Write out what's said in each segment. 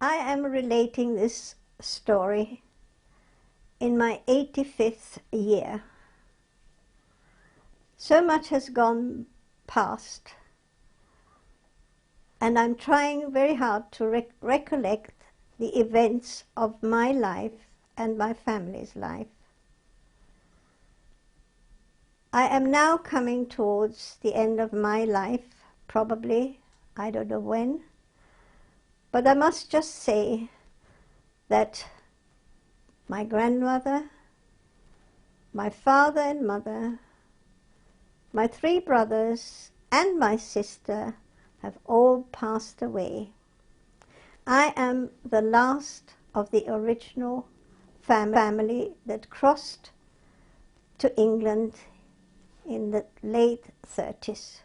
I am relating this story in my 85th year. So much has gone past, and I'm trying very hard to recollect the events of my life and my family's life. I am now coming towards the end of my life, probably, I don't know when, but I must just say that my grandmother, my father and mother, my 3 brothers and my sister have all passed away. I am the last of the original family that crossed to England in the late 30s.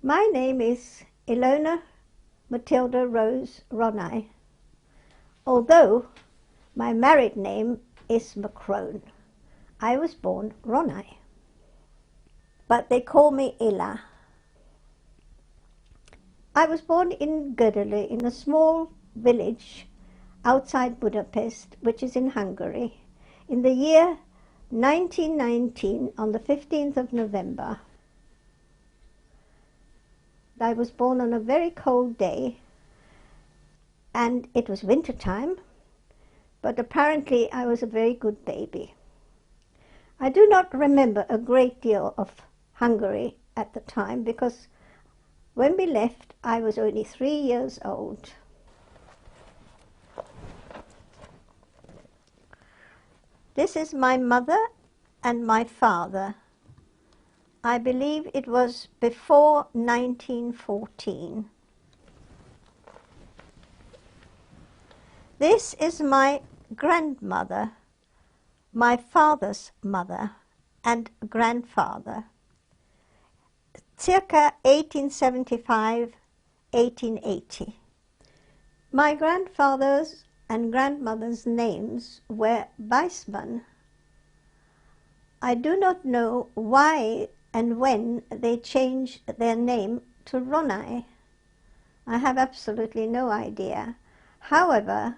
My name is Ilona Matilda Rose Ronai, although my married name is McCrone. I was born Ronai, but they call me Ila. I was born in Gödöllő, in a small village outside Budapest, which is in Hungary, in the year 1919, on the 15th of November. I was born on a very cold day, and it was winter time, but apparently I was a very good baby. I do not remember a great deal of Hungary at the time, because when we left I was only 3 years old. This is my mother and my father. I believe it was before 1914. This is my grandmother, my father's mother and grandfather, circa 1875, 1880. My grandfather's and grandmother's names were Weissmann. I do not know why and when they changed their name to Ronai. I have absolutely no idea. However,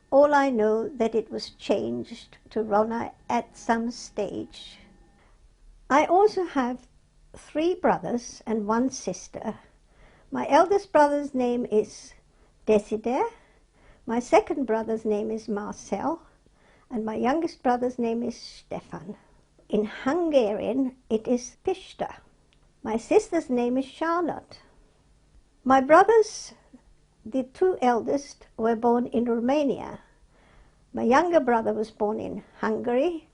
all I know that it was changed to Ronai at some stage. I also have 3 brothers and 1 sister. My eldest brother's name is Desider, my second brother's name is Marcel, and my youngest brother's name is Stefan. In Hungarian, it is Pista. My sister's name is Charlotte. My brothers, the 2 eldest, were born in Romania. My younger brother was born in Hungary.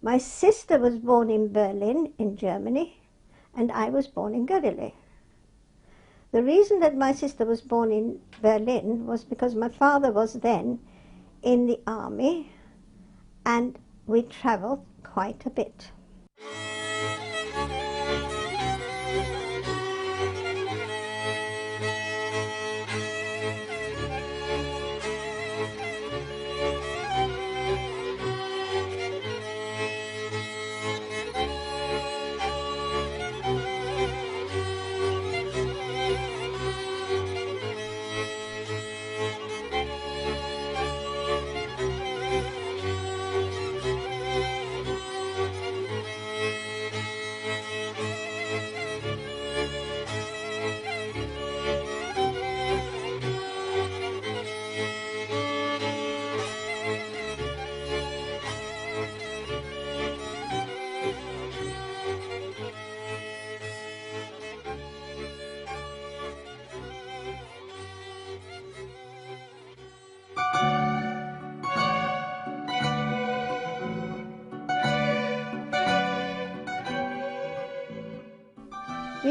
My sister was born in Berlin, in Germany, and I was born in Gödöllő. The reason that my sister was born in Berlin was because my father was then in the army, and we traveled quite a bit.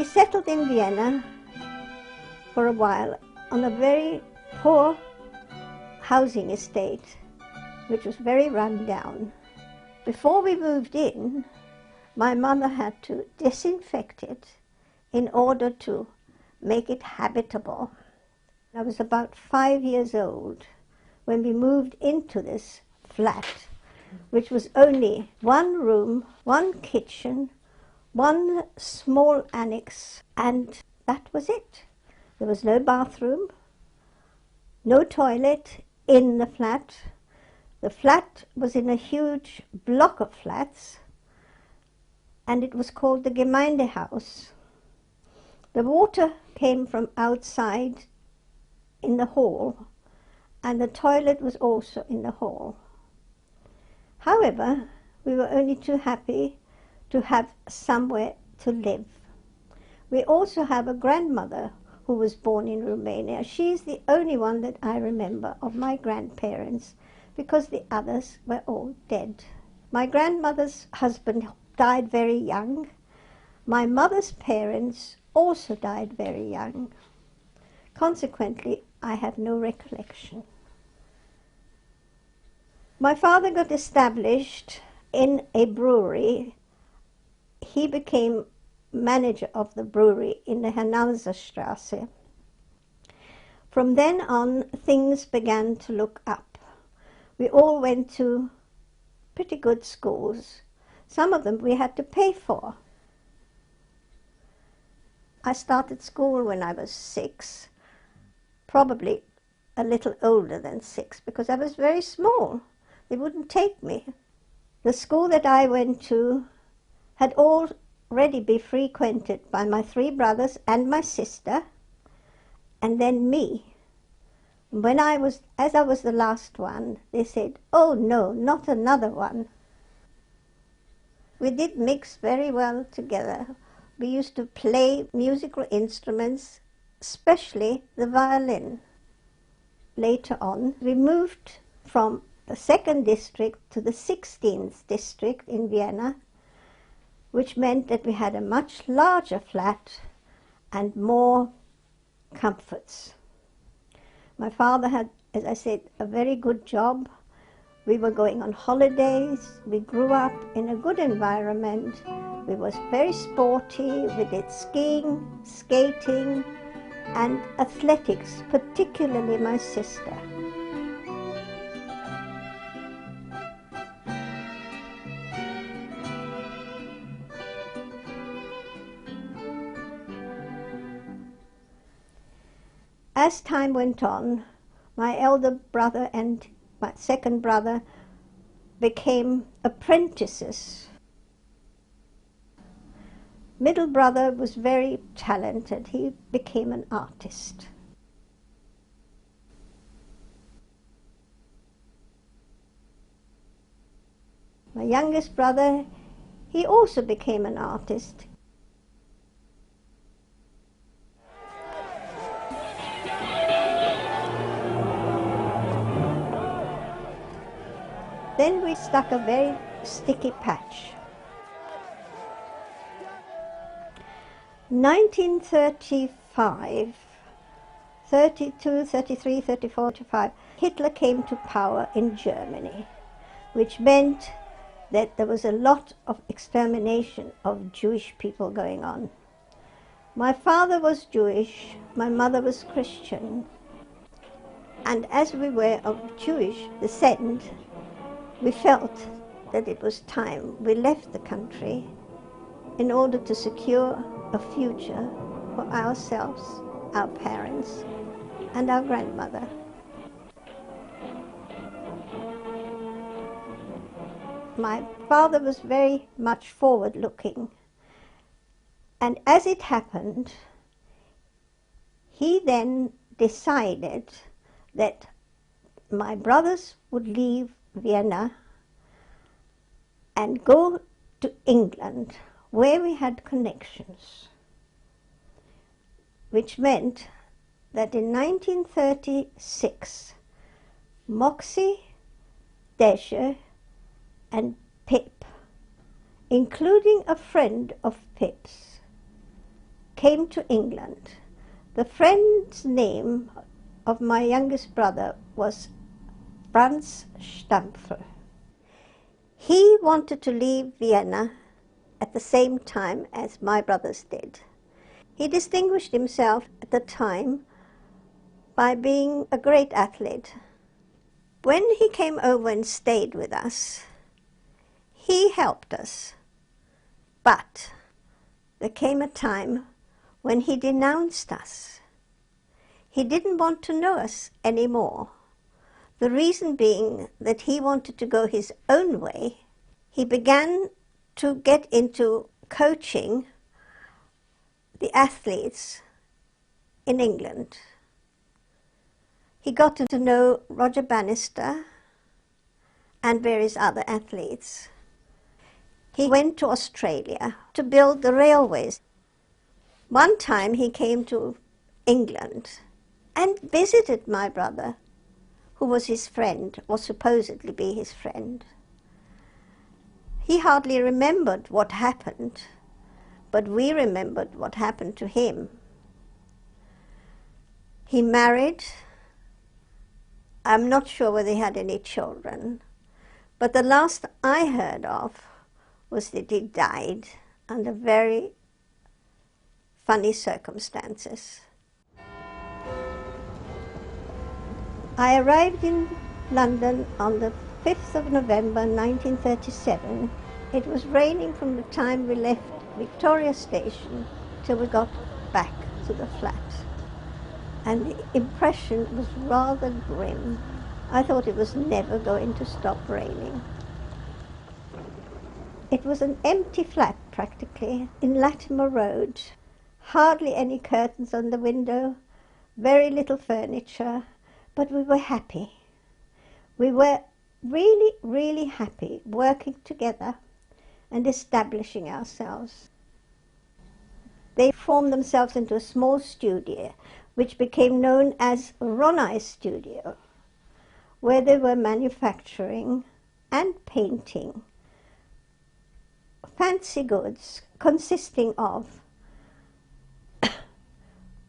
We settled in Vienna for a while on a very poor housing estate, which was very run down. Before we moved in, my mother had to disinfect it in order to make it habitable. I was about 5 years old when we moved into this flat, which was only one room, one kitchen, one small annex, and that was it. There was no bathroom, no toilet in the flat. The flat was in a huge block of flats, and it was called the Gemeindehaus. The water came from outside in the hall, and the toilet was also in the hall. However, we were only too happy to have somewhere to live. We also have a grandmother who was born in Romania. She's the only one that I remember of my grandparents, because the others were all dead. My grandmother's husband died very young. My mother's parents also died very young. Consequently, I have no recollection. My father got established in a brewery. He became manager of the brewery in the Hernauserstrasse. From then on, things began to look up. We all went to pretty good schools. Some of them we had to pay for. I started school when I was 6, probably a little older than 6, because I was very small. They wouldn't take me. The school that I went to had already been frequented by my 3 brothers and my sister, and then me. As I was the last one, they said, "Oh no, not another one." We did mix very well together. We used to play musical instruments, especially the violin. Later on, we moved from the 2nd district to the 16th district in Vienna, which meant that we had a much larger flat and more comforts. My father had, as I said, a very good job. We were going on holidays. We grew up in a good environment. We was very sporty. We did skiing, skating, and athletics, particularly my sister. As time went on, my elder brother and my 2nd brother became apprentices. Middle brother was very talented. He became an artist. My youngest brother, he also became an artist. Then we stuck a very sticky patch. 1935, 32, 33, 34, 35, Hitler came to power in Germany, which meant that there was a lot of extermination of Jewish people going on. My father was Jewish, my mother was Christian, and as we were of Jewish descent, we felt that it was time we left the country in order to secure a future for ourselves, our parents, and our grandmother. My father was very much forward-looking, and as it happened, he then decided that my brothers would leave Vienna and go to England, where we had connections, which meant that in 1936, Moxie, Desche, and Pip, including a friend of Pip's, came to England. The friend's name of my youngest brother was Franz Stampfer. He wanted to leave Vienna at the same time as my brothers did. He distinguished himself at the time by being a great athlete. When he came over and stayed with us, he helped us. But there came a time when he denounced us. He didn't want to know us anymore. The reason being that he wanted to go his own way. He began to get into coaching the athletes in England. He got to know Roger Bannister and various other athletes. He went to Australia to build the railways. One time he came to England and visited my brother, who was his friend, or supposedly be his friend. He hardly remembered what happened, but we remembered what happened to him. He married. I'm not sure whether he had any children, but the last I heard of was that he died under very funny circumstances. I arrived in London on the 5th of November 1937. It was raining from the time we left Victoria Station till we got back to the flat. And the impression was rather grim. I thought it was never going to stop raining. It was an empty flat, practically, in Latimer Road. Hardly any curtains on the window, very little furniture, but we were happy. We were really, really happy working together and establishing ourselves. They formed themselves into a small studio, which became known as Ronai's Studio, where they were manufacturing and painting fancy goods consisting of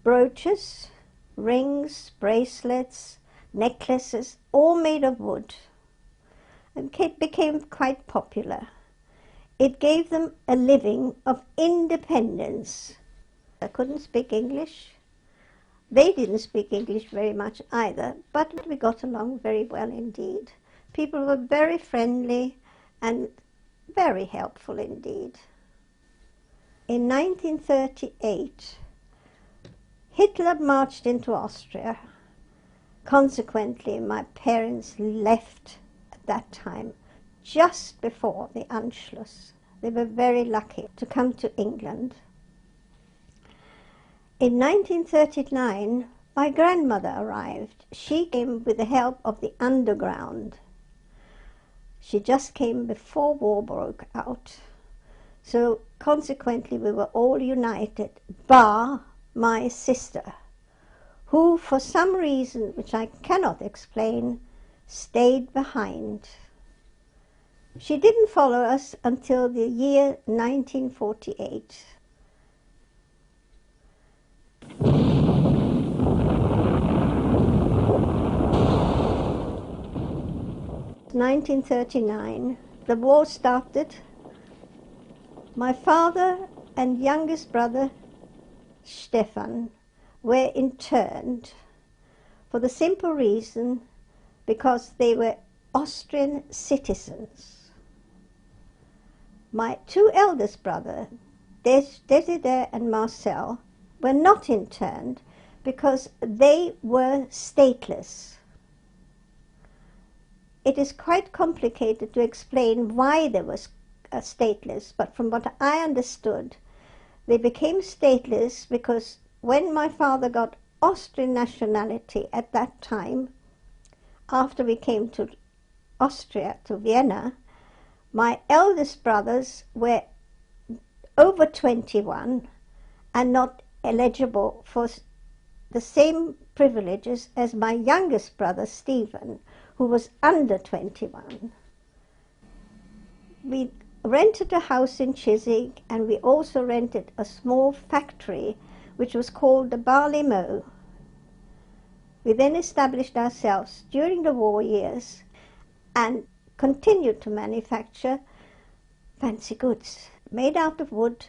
brooches, rings, bracelets, necklaces, all made of wood, and became quite popular. It gave them a living of independence. I couldn't speak English. They didn't speak English very much either, but we got along very well indeed. People were very friendly and very helpful indeed. In 1938, Hitler marched into Austria. Consequently, my parents left at that time, just before the Anschluss. They were very lucky to come to England. In 1939, my grandmother arrived. She came with the help of the underground. She just came before war broke out. So consequently, we were all united, bar my sister, who for some reason, which I cannot explain, stayed behind. She didn't follow us until the year 1948. 1939, the war started. My father and youngest brother, Stefan, were interned for the simple reason because they were Austrian citizens. My two eldest brothers, Desider and Marcel, were not interned because they were stateless. It is quite complicated to explain why they were stateless, but from what I understood, they became stateless because when my father got Austrian nationality at that time, after we came to Austria, to Vienna, my eldest brothers were over 21 and not eligible for the same privileges as my youngest brother, Stephen, who was under 21. We rented a house in Chiswick, and we also rented a small factory which was called the Barley Mow. We then established ourselves during the war years and continued to manufacture fancy goods made out of wood,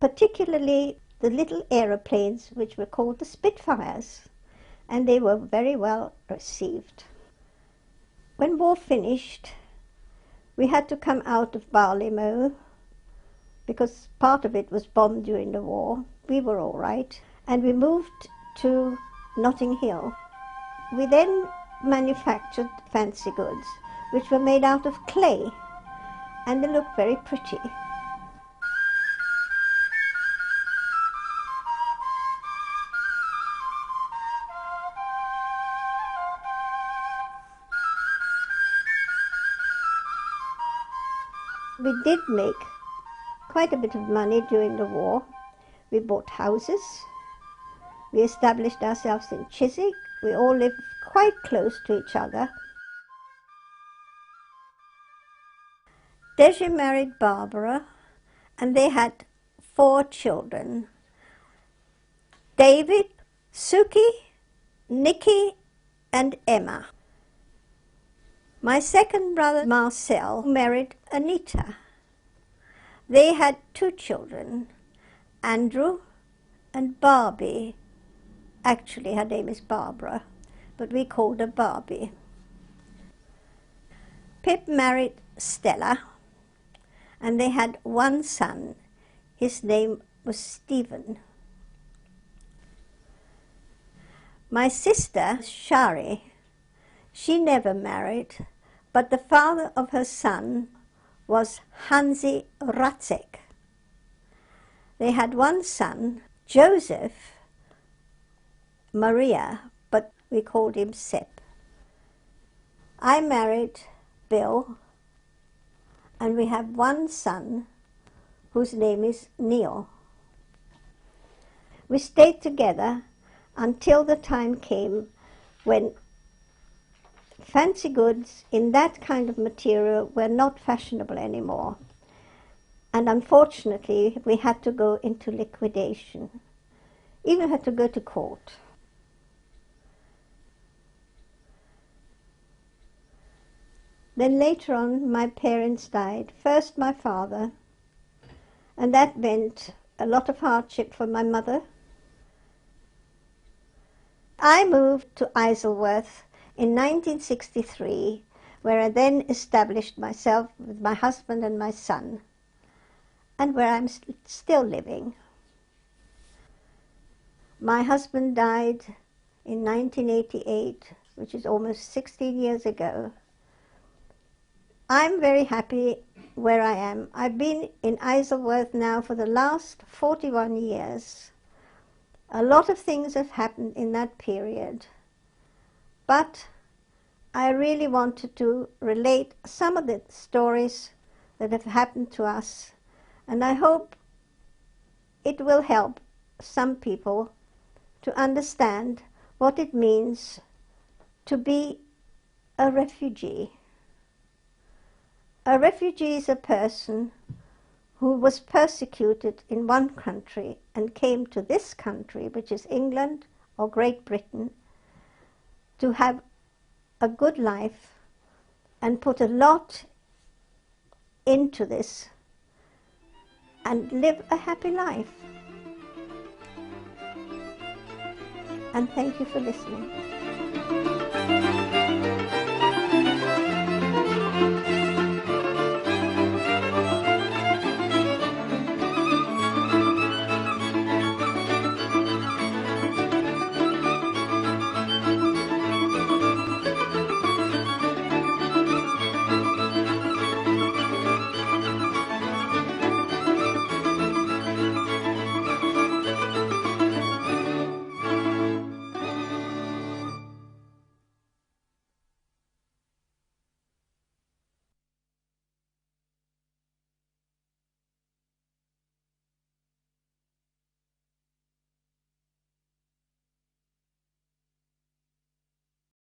particularly the little aeroplanes which were called the Spitfires, and they were very well received. When war finished, we had to come out of Barley Mow because part of it was bombed during the war. We were all right, and we moved to Notting Hill. We then manufactured fancy goods which were made out of clay, and they looked very pretty. We did make quite a bit of money during the war. We bought houses. We established ourselves in Chiswick. We all lived quite close to each other. Deji married Barbara, and they had 4 children: David, Suki, Nikki, and Emma. My second brother, Marcel, married Anita. They had 2 children, Andrew and Barbie. Actually, her name is Barbara, but we called her Barbie. Pip married Stella, and they had 1 son. His name was Stephen. My sister, Shari, she never married, but the father of her son was Hansi Ratzek. They had 1 son, Joseph Maria, but we called him Sepp. I married Bill, and we have 1 son whose name is Neil. We stayed together until the time came when fancy goods in that kind of material were not fashionable anymore. And unfortunately, we had to go into liquidation. Even had to go to court. Then later on, my parents died. First my father, and that meant a lot of hardship for my mother. I moved to Isleworth in 1963, where I then established myself with my husband and my son, and where I'm still living. My husband died in 1988, which is almost 16 years ago. I'm very happy where I am. I've been in Isleworth now for the last 41 years. A lot of things have happened in that period, but I really wanted to relate some of the stories that have happened to us, and I hope it will help some people to understand what it means to be a refugee. A refugee is a person who was persecuted in one country and came to this country, which is England or Great Britain, to have a good life and put a lot into this and live a happy life. And thank you for listening.